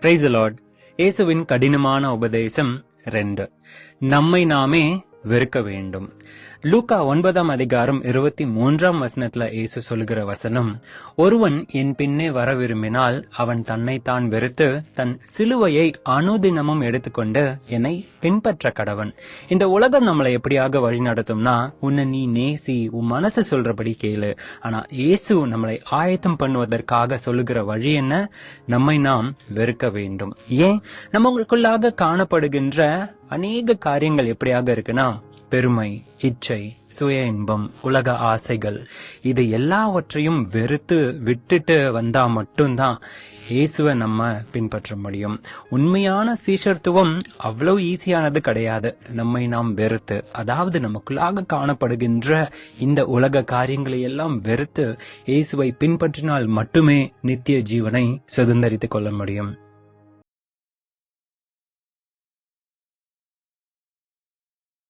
Praise the Lord. இயேசுவின் கடினமான உபதேசம் 2. நம்மை நாமே வெறுக்க வேண்டும். லூக்கா 9:23 இயேசு சொல்லுகிற வசனம், ஒருவன் என் பின்னே வர விரும்பினால் அவன் தன்னைத்தான் வெறுத்து தன் சிலுவையை அனுதினமும் எடுத்துக்கொண்டு என்னை பின்பற்ற கடவன். இந்த உலகம் நம்மளை எப்படியாக வழி நடத்தும்னா, உன்னை நீ நேசி, உன் மனசு சொல்றபடி கேளு. ஆனா இயேசு நம்மளை ஆயத்தம் பண்ணுவதற்காக சொல்லுகிற வழி என்ன? நம்மை நாம் வெறுக்க வேண்டும். ஏன்? நமக்குள்ளாக காணப்படுகின்ற அநேக காரியங்கள் எப்படியாக இருக்குன்னா, பெருமை, இச்சை, சுய இன்பம், உலக ஆசைகள், இது எல்லாவற்றையும் வெறுத்து விட்டுட்டு வந்தா மட்டும்தான் இயேசுவை நம்ம பின்பற்ற முடியும். உண்மையான சீஷத்துவம் அவ்வளவு ஈஸியானது கிடையாது. நம்மை நாம் வெறுத்து, அதாவது நமக்குள்ளாக காணப்படுகின்ற இந்த உலக காரியங்களை எல்லாம் வெறுத்து இயேசுவை பின்பற்றினால் மட்டுமே நித்திய ஜீவனை சுதந்தரித்துக் கொள்ள முடியும்.